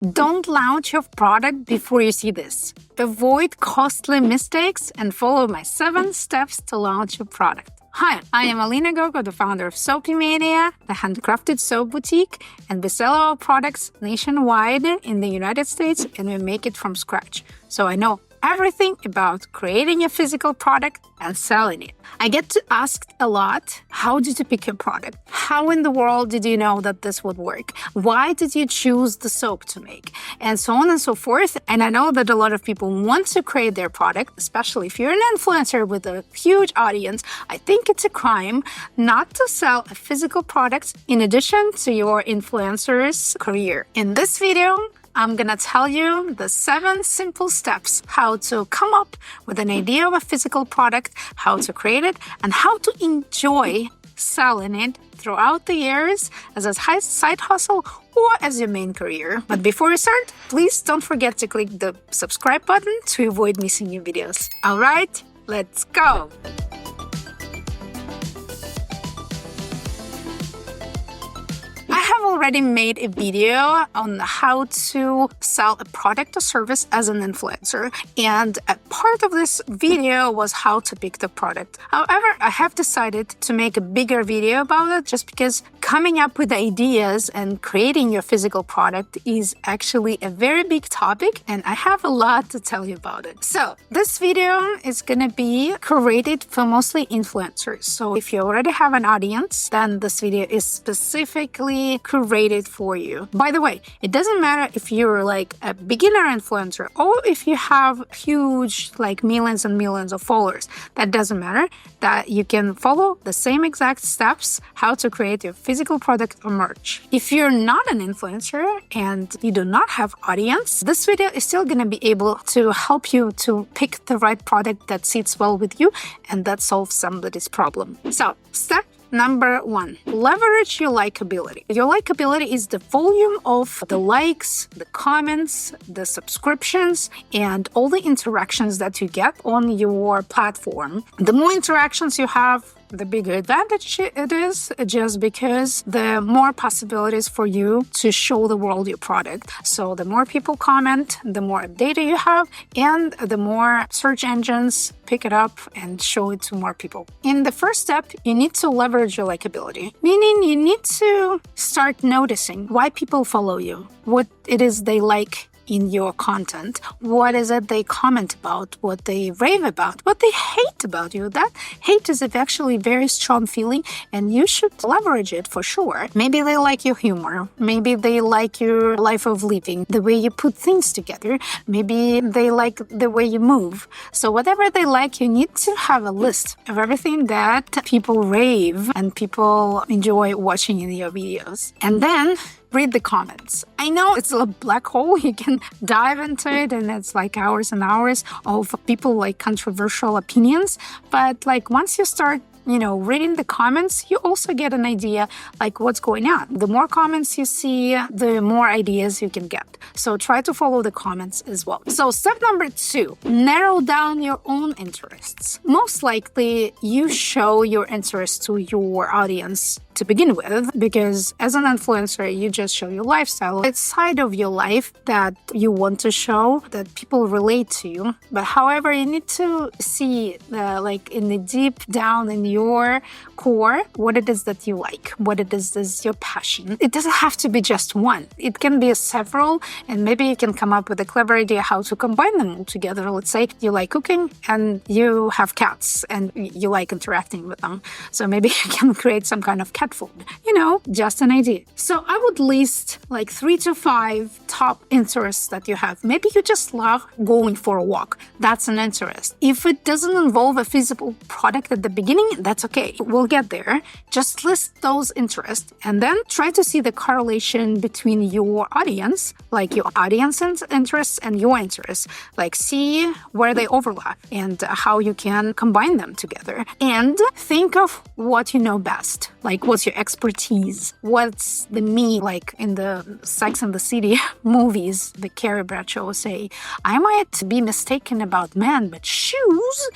Don't launch your product before you see this. Avoid costly mistakes and follow my 7 steps to launch your product. Hi, I am Alina Gogo, the founder of Soapy Mania, the handcrafted soap boutique, and we sell our products nationwide in the United States, and we make it from scratch. So I know everything about creating a physical product and selling it. I get asked a lot, how did you pick your product? How in the world did you know that this would work? Why did you choose the soap to make? And so on and so forth. And I know that a lot of people want to create their product, especially if you're an influencer with a huge audience. I think it's a crime not to sell a physical product in addition to your influencer's career. In this video, I'm gonna tell you the 7 simple steps how to come up with an idea of a physical product, how to create it, and how to enjoy selling it throughout the years as a side hustle or as your main career. But before you start, please don't forget to click the subscribe button to avoid missing new videos. All right, let's go. I have already made a video on how to sell a product or service as an influencer, and a part of this video was how to pick the product. However, I have decided to make a bigger video about it just because coming up with ideas and creating your physical product is actually a very big topic, and I have a lot to tell you about it. So this video is gonna be curated for mostly influencers. So if you already have an audience, then this video is specifically curated for you. By the way, it doesn't matter if you're like a beginner influencer or if you have huge, like millions and millions of followers. That doesn't matter. That you can follow the same exact steps how to create your physical product or merch. If you're not an influencer and you do not have audience, this video is still going to be able to help you to pick the right product that sits well with you and that solves somebody's problem. So, step Number 1, leverage your likability. Your likability is the volume of the likes, the comments, the subscriptions, and all the interactions that you get on your platform. The more interactions you have, the bigger advantage it is, just because the more possibilities for you to show the world your product. So the more people comment, the more data you have, and the more search engines pick it up and show it to more people. In the first step, you need to leverage your likability, meaning you need to start noticing why people follow you, what it is they like in your content, what is it they comment about, what they rave about, what they hate about you. That hate is actually a very strong feeling and you should leverage it for sure. Maybe they like your humor, maybe they like your life of living, the way you put things together, maybe they like the way you move. So whatever they like, you need to have a list of everything that people rave and people enjoy watching in your videos. And then read the comments. I know it's a black hole. You can dive into it and it's like hours and hours of people like controversial opinions. But like once you start reading the comments, you also get an idea like what's going on. The more comments you see, the more ideas you can get. So try to follow the comments as well. So step number 2, narrow down your own interests. Most likely you show your interest to your audience to begin with, because as an influencer, you just show your lifestyle. It's side of your life that you want to show that people relate to you. But however, you need to see like in the deep down in your core, what it is that you like, what it is your passion. It doesn't have to be just one. It can be several, and maybe you can come up with a clever idea how to combine them all together. Let's say you like cooking and you have cats and you like interacting with them. So maybe you can create some kind of cat food, just an idea. So I would list like 3 to 5 top interests that you have. Maybe you just love going for a walk. That's an interest. If it doesn't involve a physical product at the beginning, that's okay. We'll get there. Just list those interests and then try to see the correlation between your audience, like your audience's interests and your interests. Like see where they overlap and how you can combine them together. And think of what you know best. Like what's your expertise? What's the me, like in the Sex and the City movies, the Carrie Bradshaw will say, I might be mistaken about men, but shoes,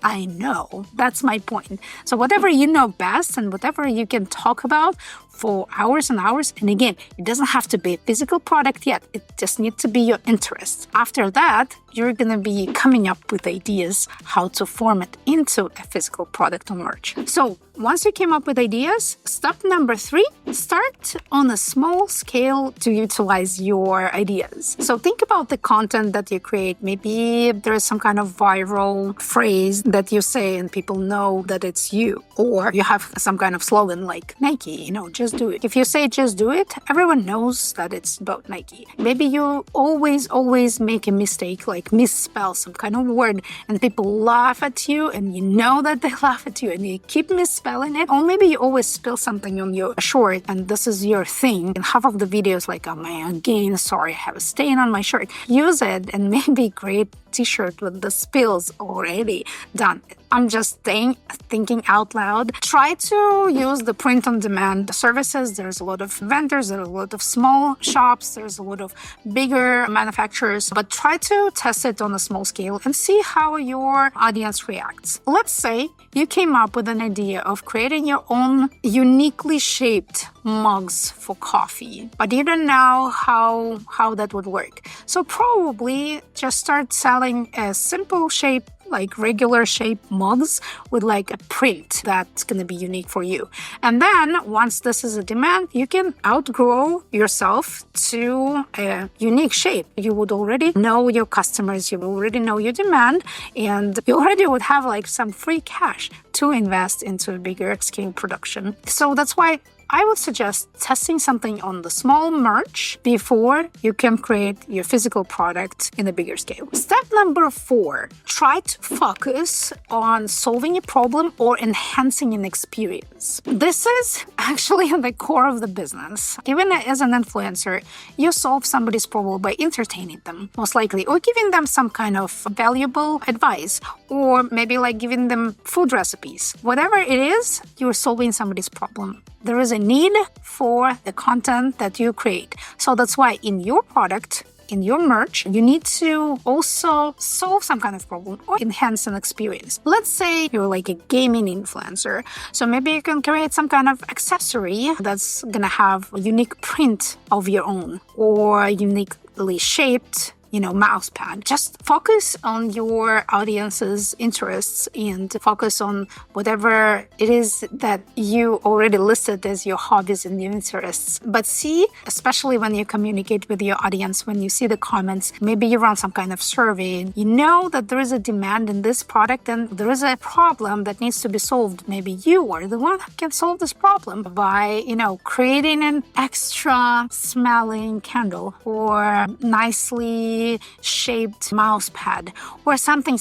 I know. That's my point. content. So whatever you know best and whatever you can talk about for hours and hours. And again, it doesn't have to be a physical product yet. It just needs to be your interest. After that, you're going to be coming up with ideas how to form it into a physical product or merch. So once you came up with ideas, step number 3, start on a small scale to utilize your ideas. So think about the content that you create. Maybe there is some kind of viral phrase that you say and people know that it's you. Or you have some kind of slogan like Nike, just do it. If you say just do it, everyone knows that it's about Nike. Maybe you always make a mistake, like misspell some kind of word, and people laugh at you, and you know that they laugh at you, and you keep misspelling it. Or maybe you always spill something on your shirt, and this is your thing. And half of the videos like, oh man, again, sorry, I have a stain on my shirt. Use it and maybe create t-shirt with the spills already done. I'm just thinking out loud. Try to use the print-on-demand services. There's a lot of vendors, there's a lot of small shops, there's a lot of bigger manufacturers, but try to test it on a small scale and see how your audience reacts. Let's say you came up with an idea of creating your own uniquely shaped mugs for coffee, but you don't know how that would work. So probably just start selling a simple shape, like regular shape mugs with like a print that's going to be unique for you. And then once this is a demand, you can outgrow yourself to a unique shape. You would already know your customers, you already know your demand, and you already would have like some free cash to invest into a bigger scale production. So that's why I would suggest testing something on the small merch before you can create your physical product in a bigger scale. Step number 4, try to focus on solving a problem or enhancing an experience. This is actually the core of the business. Even as an influencer, you solve somebody's problem by entertaining them, most likely, or giving them some kind of valuable advice, or maybe like giving them food recipes. Whatever it is, you're solving somebody's problem. There is a need for the content that you create. So that's why in your product, in your merch, you need to also solve some kind of problem or enhance an experience. Let's say you're like a gaming influencer. So maybe you can create some kind of accessory that's gonna have a unique print of your own or uniquely shaped mouse pad. Just focus on your audience's interests and focus on whatever it is that you already listed as your hobbies and your interests. But see, especially when you communicate with your audience, when you see the comments, maybe you run some kind of survey and you know that there is a demand in this product and there is a problem that needs to be solved. Maybe you are the one who can solve this problem by, creating an extra smelling candle or nicely shaped mouse pad or something.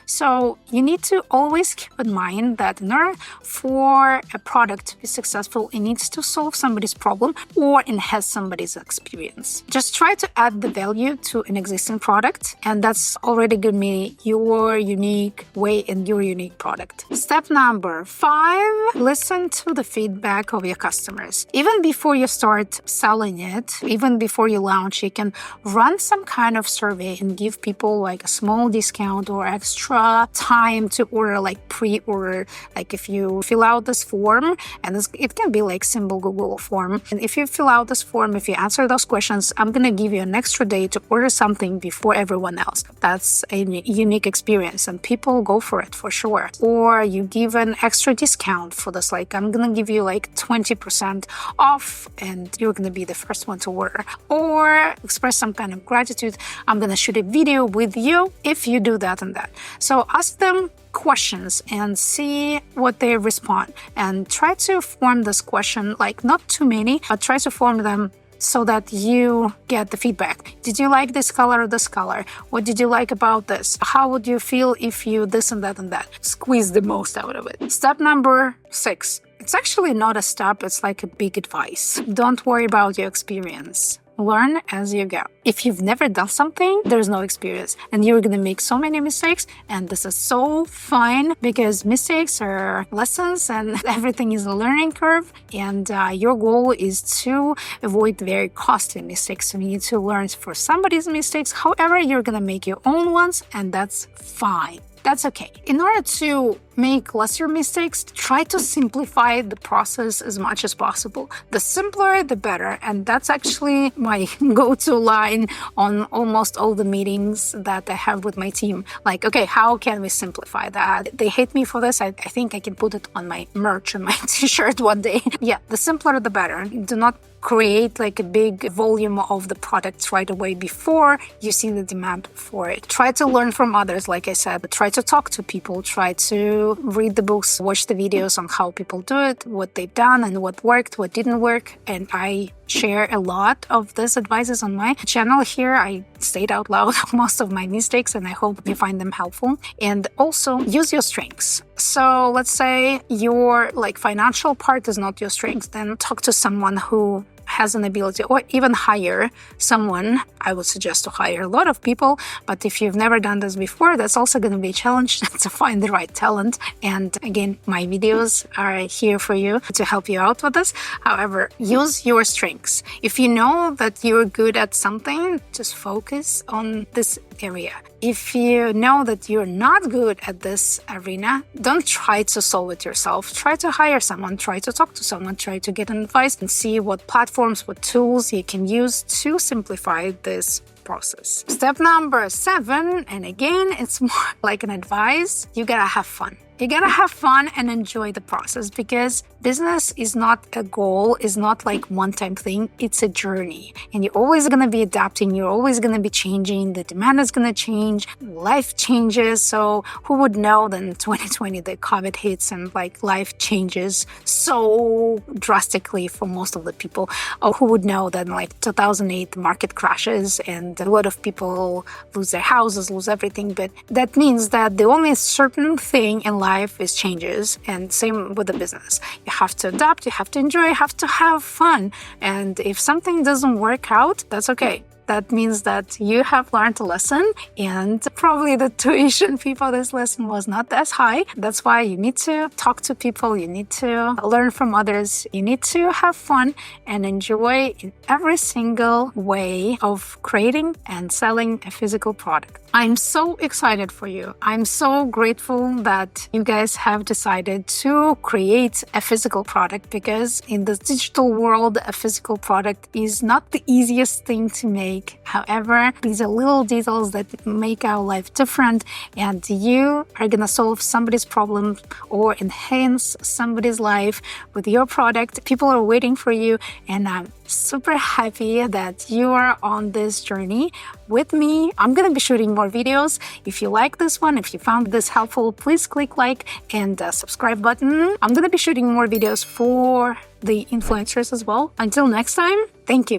So you need to always keep in mind that in order for a product to be successful, it needs to solve somebody's problem or enhance somebody's experience. Just try to add the value to an existing product, and that's already going to be your unique way and your unique product. Step number 5, listen to the feedback of your customers. Even before you start selling it, even before you launch, you can run some kind of survey and give people like a small discount or extra time to order, like pre-order. Like if you fill out this form, and it can be like simple Google form, and if you fill out this form, if you answer those questions, I'm gonna give you an extra day to order something before everyone else. That's a unique experience and people go for it for sure. Or you give an extra discount for this, like I'm gonna give you like 20% off and you're gonna be the first one to order. Or express some kind of gratitude. I'm gonna shoot a video with you if you do that and that. So ask them questions and see what they respond, and try to form this question, like not too many, but try to form them so that you get the feedback. Did you like this color or this color? What did you like about this? How would you feel if you this and that and that? Squeeze the most out of it. Step number 6. It's actually not a step, it's like a big advice. Don't worry about your experience. Learn as you go. If you've never done something, there's no experience and you're gonna make so many mistakes, and this is so fine because mistakes are lessons and everything is a learning curve, and your goal is to avoid very costly mistakes. So you need to learn for somebody's mistakes. However, you're gonna make your own ones, and that's fine. that's okay. In order to make lesser mistakes, try to simplify the process as much as possible. The simpler, the better. And that's actually my go-to line on almost all the meetings that I have with my team. Like, okay, how can we simplify that? They hate me for this. I think I can put it on my merch, on my t-shirt one day. Yeah, the simpler, the better. Do not create like a big volume of the products right away before you see the demand for it. Try to learn from others, like I said. Try to talk to people. Try to read the books, watch the videos on how people do it, what they've done and what worked, what didn't work. And I share a lot of these advices on my channel here. I state out loud most of my mistakes and I hope you find them helpful. And also use your strengths. So let's say your financial part is not your strength, then talk to someone who has an ability, or even hire someone. I would suggest to hire a lot of people, but if you've never done this before, that's also going to be a challenge to find the right talent. And again, my videos are here for you to help you out with this. However, use your strengths. If you know that you're good at something, just focus on this area. If you know that you're not good at this arena, don't try to solve it yourself. Try to hire someone, try to talk to someone, try to get advice and see what platforms, what tools you can use to simplify this process. Step number 7, and again, it's more like an advice. You gotta have fun. You gotta have fun and enjoy the process, because business is not a goal, is not like one-time thing, it's a journey. And you're always gonna be adapting, you're always gonna be changing, the demand is gonna change, life changes. So who would know that in 2020 the COVID hits and life changes so drastically for most of the people? Or who would know that in 2008 the market crashes and a lot of people lose their houses, lose everything. But that means that the only certain thing in life is changes, and same with the business. You have to adapt, you have to enjoy, you have to have fun. And if something doesn't work out, that's okay. That means that you have learned a lesson, and probably the tuition fee for this lesson was not as high. That's why you need to talk to people, you need to learn from others, you need to have fun and enjoy in every single way of creating and selling a physical product. I'm so excited for you. I'm so grateful that you guys have decided to create a physical product, because in the digital world, a physical product is not the easiest thing to make. However, these are little details that make our life different, and you are gonna solve somebody's problem or enhance somebody's life with your product. People are waiting for you, and I'm super happy that you are on this journey with me. I'm gonna be shooting more videos. If you like this one, if you found this helpful, please click like and subscribe button. I'm gonna be shooting more videos for the influencers as well. Until next time, thank you.